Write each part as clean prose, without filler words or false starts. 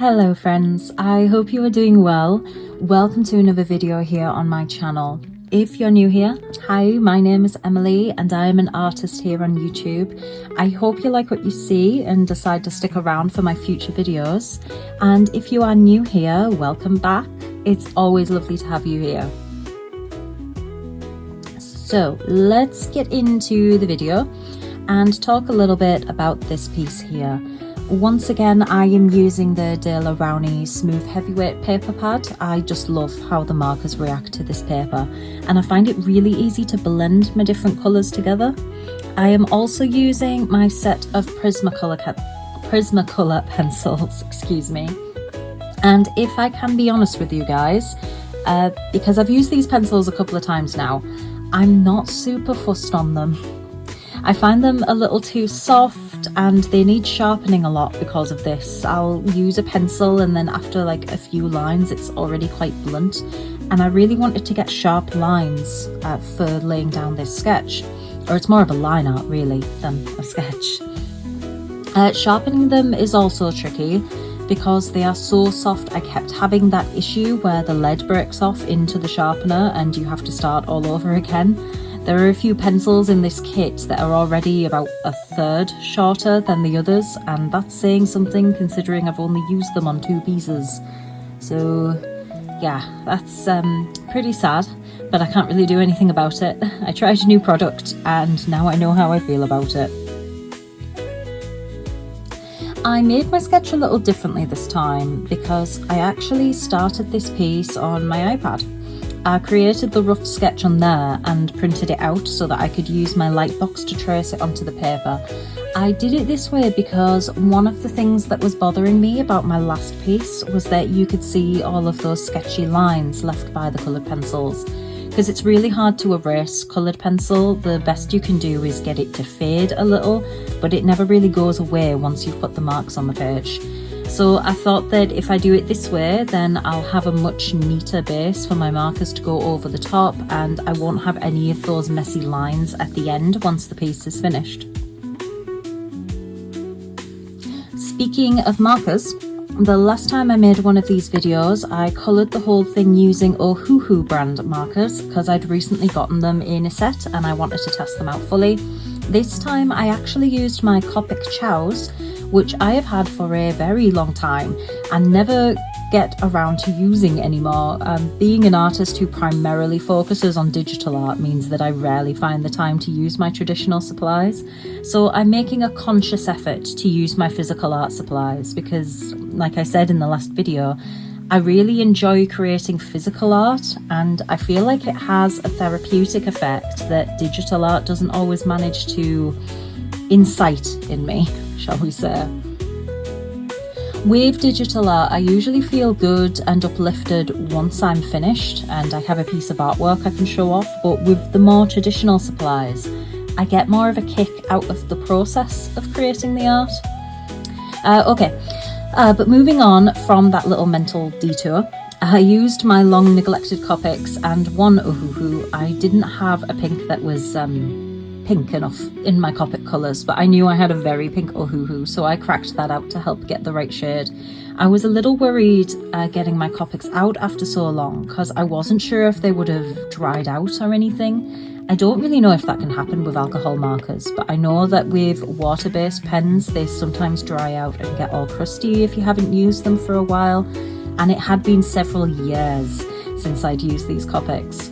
Hello friends, I hope you are doing well. Welcome to another video here on my channel. If you're new here, hi, my name is Emily and I am an artist here on YouTube. I hope you like what you see and decide to stick around for my future videos. And if you are new here, welcome back. It's always lovely to have you here. So let's get into the video and talk a little bit about this piece here. Once again, I am using the De La Rowney Smooth Heavyweight paper pad. I just love how the markers react to this paper, and I find it really easy to blend my different colours together. I am also using my set of Prismacolor pencils, excuse me. And if I can be honest with you guys, because I've used these pencils a couple of times now, I'm not super fussed on them. I find them a little too soft and they need sharpening a lot because of this. I'll use a pencil and then after like a few lines it's already quite blunt, and I really wanted to get sharp lines for laying down this sketch, or it's more of a line art really than a sketch. Sharpening them is also tricky because they are so soft. I kept having that issue where the lead breaks off into the sharpener and you have to start all over again. There are a few pencils in this kit that are already about a third shorter than the others, and that's saying something considering I've only used them on 2 pieces. So yeah, that's pretty sad, but I can't really do anything about it. I tried a new product and now I know how I feel about it. I made my sketch a little differently this time because I actually started this piece on my iPad. I created the rough sketch on there and printed it out so that I could use my lightbox to trace it onto the paper. I did it this way because one of the things that was bothering me about my last piece was that you could see all of those sketchy lines left by the coloured pencils. Because it's really hard to erase coloured pencil, the best you can do is get it to fade a little, but it never really goes away once you've put the marks on the page. So I thought that if I do it this way, then I'll have a much neater base for my markers to go over the top, and I won't have any of those messy lines at the end once the piece is finished. Speaking of markers, the last time I made one of these videos, I coloured the whole thing using Ohuhu brand markers because I'd recently gotten them in a set and I wanted to test them out fully. This time I actually used my Copic chows, which I have had for a very long time and never get around to using anymore. Being an artist who primarily focuses on digital art means that I rarely find the time to use my traditional supplies. So I'm making a conscious effort to use my physical art supplies because, like I said in the last video, I really enjoy creating physical art, and I feel like it has a therapeutic effect that digital art doesn't always manage to incite in me, shall we say. With digital art, I usually feel good and uplifted once I'm finished and I have a piece of artwork I can show off, but with the more traditional supplies, I get more of a kick out of the process of creating the art. But moving on from that little mental detour, I used my long neglected Copics and one Ohuhu. I didn't have a pink that was pink enough in my Copic colours, but I knew I had a very pink Ohuhu, so I cracked that out to help get the right shade. I was a little worried getting my Copics out after so long because I wasn't sure if they would have dried out or anything. I don't really know if that can happen with alcohol markers, but I know that with water-based pens they sometimes dry out and get all crusty if you haven't used them for a while, and it had been several years since I'd used these Copics.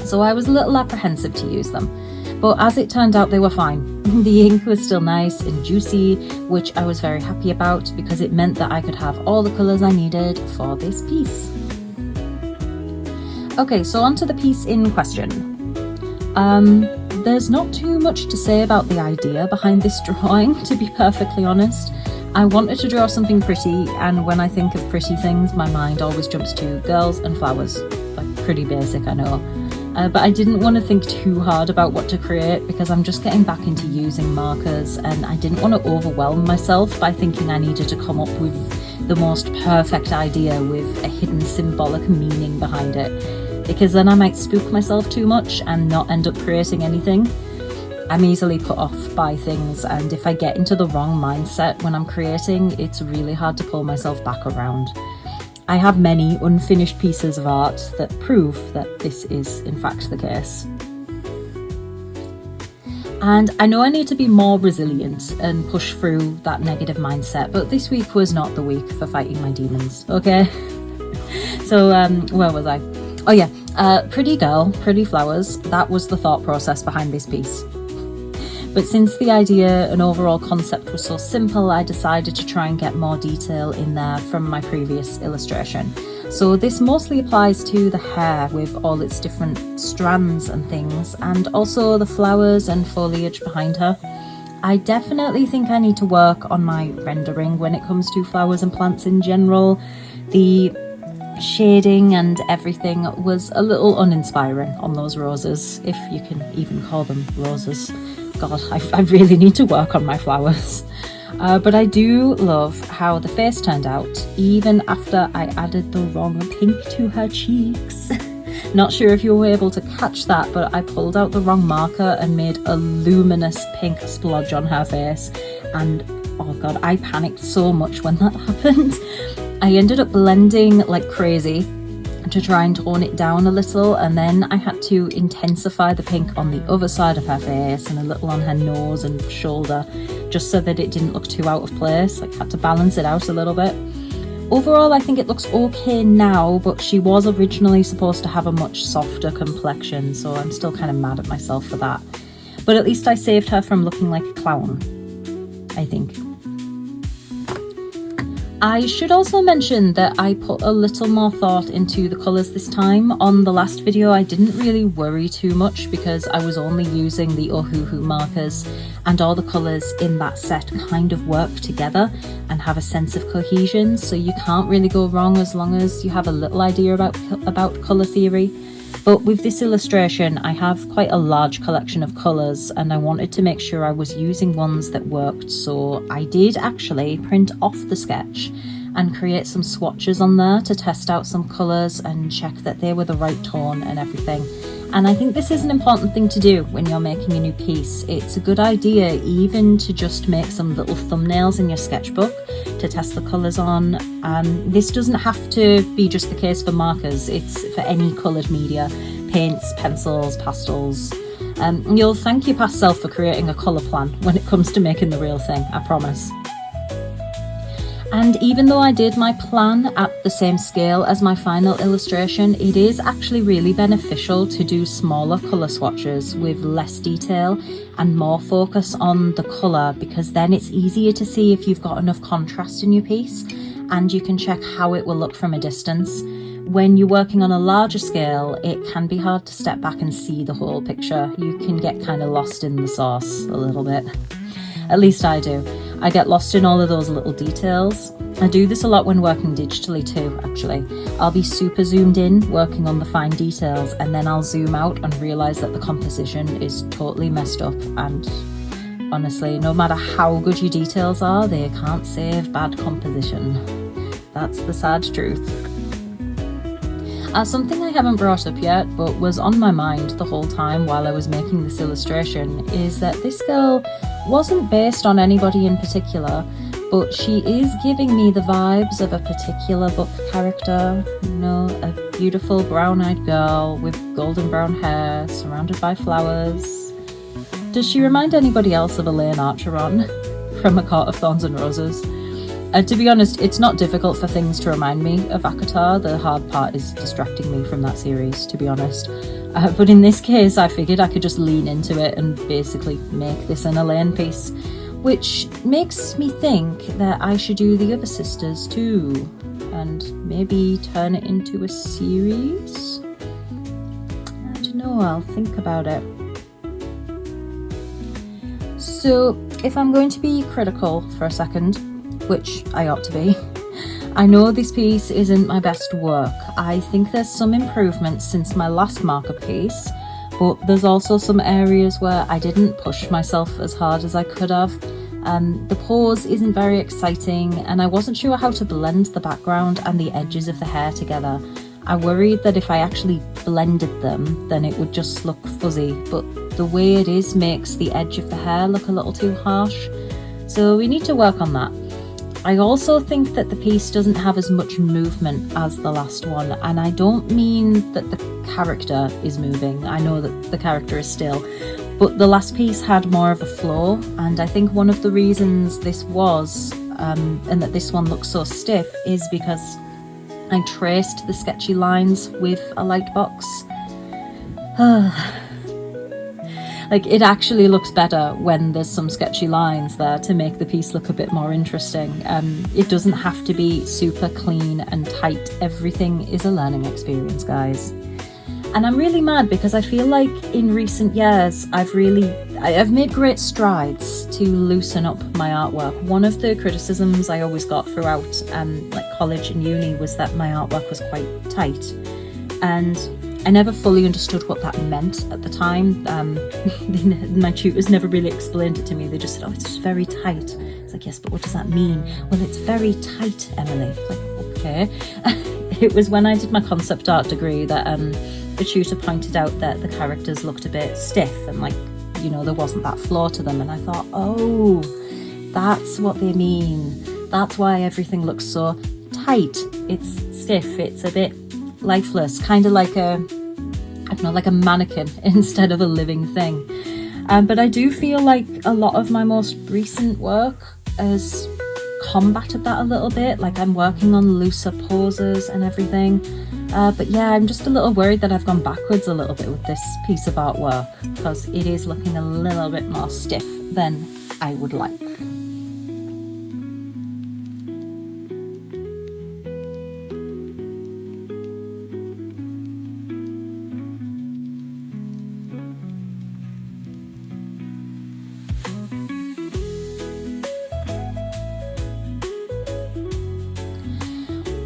So I was a little apprehensive to use them. But as it turned out, they were fine. The ink was still nice and juicy, which I was very happy about because it meant that I could have all the colours I needed for this piece. Okay, so on to the piece in question. There's not too much to say about the idea behind this drawing, to be perfectly honest. I wanted to draw something pretty, and when I think of pretty things, my mind always jumps to girls and flowers. Like, pretty basic, I know. But I didn't want to think too hard about what to create because I'm just getting back into using markers, and I didn't want to overwhelm myself by thinking I needed to come up with the most perfect idea with a hidden symbolic meaning behind it, because then I might spook myself too much and not end up creating anything. I'm easily put off by things, and if I get into the wrong mindset when I'm creating, it's really hard to pull myself back around. I have many unfinished pieces of art that prove that this is in fact the case. And I know I need to be more resilient and push through that negative mindset, but this week was not the week for fighting my demons, okay? So where was I? Oh yeah, pretty girl, pretty flowers. That was the thought process behind this piece. But since the idea and overall concept was so simple, I decided to try and get more detail in there from my previous illustration. So this mostly applies to the hair with all its different strands and things, and also the flowers and foliage behind her. I definitely think I need to work on my rendering when it comes to flowers and plants in general. The shading and everything was a little uninspiring on those roses, if you can even call them roses. God, I really need to work on my flowers. But I do love how the face turned out, even after I added the wrong pink to her cheeks. Not sure if you were able to catch that, but I pulled out the wrong marker and made a luminous pink splodge on her face. And oh God, I panicked so much when that happened. I ended up blending like crazy to try and tone it down a little, and then I had to intensify the pink on the other side of her face and a little on her nose and shoulder, just so that it didn't look too out of place. Like, had to balance it out a little bit. Overall, I think it looks okay now, but she was originally supposed to have a much softer complexion, so I'm still kind of mad at myself for that. But at least I saved her from looking like a clown, I think. I should also mention that I put a little more thought into the colours this time. On the last video, I didn't really worry too much because I was only using the Ohuhu markers, and all the colours in that set kind of work together and have a sense of cohesion, so you can't really go wrong as long as you have a little idea about colour theory. But with this illustration, I have quite a large collection of colours, and I wanted to make sure I was using ones that worked, so I did actually print off the sketch and create some swatches on there to test out some colours and check that they were the right tone and everything. And I think this is an important thing to do when you're making a new piece. It's a good idea even to just make some little thumbnails in your sketchbook to test the colours on. This doesn't have to be just the case for markers, it's for any coloured media, paints, pencils, pastels. You'll thank your past self for creating a colour plan when it comes to making the real thing, I promise. And even though I did my plan at the same scale as my final illustration, it is actually really beneficial to do smaller colour swatches with less detail and more focus on the colour, because then it's easier to see if you've got enough contrast in your piece, and you can check how it will look from a distance. When you're working on a larger scale, it can be hard to step back and see the whole picture. You can get kind of lost in the sauce a little bit. At least I do. I get lost in all of those little details. I do this a lot when working digitally too, actually. I'll be super zoomed in, working on the fine details, and then I'll zoom out and realise that the composition is totally messed up. And honestly, no matter how good your details are, they can't save bad composition. That's the sad truth. Something I haven't brought up yet, but was on my mind the whole time while I was making this illustration, is that this girl wasn't based on anybody in particular, but she is giving me the vibes of a particular book character. You know, a beautiful brown-eyed girl with golden brown hair, surrounded by flowers. Does she remind anybody else of Elaine Archeron from A Court of Thorns and Roses? To be honest, it's not difficult for things to remind me of ACOTAR. The hard part is distracting me from that series, to be honest. But in this case, I figured I could just lean into it and basically make this an Elaine piece, which makes me think that I should do the other sisters too, and maybe turn it into a series? I don't know, I'll think about it. So, if I'm going to be critical for a second, which I ought to be, I know this piece isn't my best work. I think there's some improvements since my last marker piece, but there's also some areas where I didn't push myself as hard as I could have. The pose isn't very exciting, and I wasn't sure how to blend the background and the edges of the hair together. I worried that if I actually blended them, then it would just look fuzzy, but the way it is makes the edge of the hair look a little too harsh. So we need to work on that. I also think that the piece doesn't have as much movement as the last one, and I don't mean that the character is moving. I know that the character is still, but the last piece had more of a flow, and I think one of the reasons this was, and that this one looks so stiff, is because I traced the sketchy lines with a light box. Like, it actually looks better when there's some sketchy lines there to make the piece look a bit more interesting. It doesn't have to be super clean and tight. Everything is a learning experience, guys. And I'm really mad because I feel like in recent years I've made great strides to loosen up my artwork. One of the criticisms I always got throughout like college and uni was that my artwork was quite tight, and I never fully understood what that meant at the time. My tutors never really explained it to me. They just said, oh, it's just very tight. It's like, yes, but what does that mean? Well, it's very tight, Emily. It's like, okay. It was when I did my concept art degree that the tutor pointed out that the characters looked a bit stiff and, like, you know, there wasn't that flow to them. And I thought, oh, that's what they mean. That's why everything looks so tight. It's stiff. It's a bit lifeless, kind of like a, I don't know, like a mannequin instead of a living thing. But I do feel like a lot of my most recent work has combated that a little bit. Like, I'm working on looser poses and everything. But yeah, I'm just a little worried that I've gone backwards a little bit with this piece of artwork, because it is looking a little bit more stiff than I would like.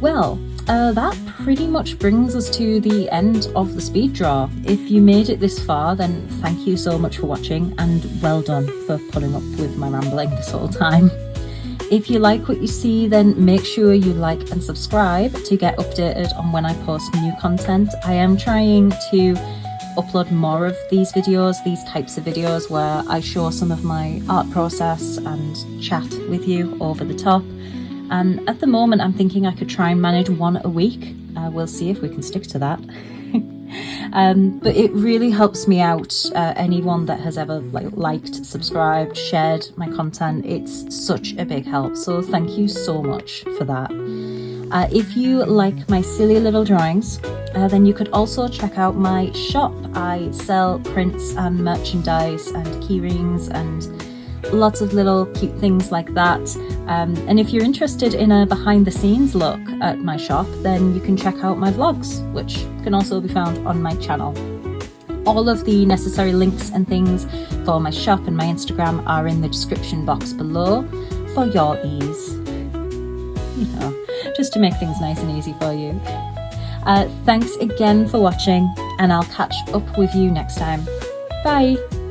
Well, that pretty much brings us to the end of the speed draw. If you made it this far, then thank you so much for watching, and well done for putting up with my rambling this whole time. If you like what you see, then make sure you like and subscribe to get updated on when I post new content. I am trying to upload more of these videos, these types of videos where I show some of my art process and chat with you over the top. And at the moment, I'm thinking I could try and manage one a week. We'll see if we can stick to that. But it really helps me out. Anyone that has ever liked, subscribed, shared my content, it's such a big help. So thank you so much for that. If you like my silly little drawings, then you could also check out my shop. I sell prints and merchandise and keyrings and lots of little cute things like that. And if you're interested in a behind the scenes look at my shop, then you can check out my vlogs, which can also be found on my channel. All of the necessary links and things for my shop and my Instagram are in the description box below for your ease. You know, just to make things nice and easy for you. Thanks again for watching, and I'll catch up with you next time. Bye!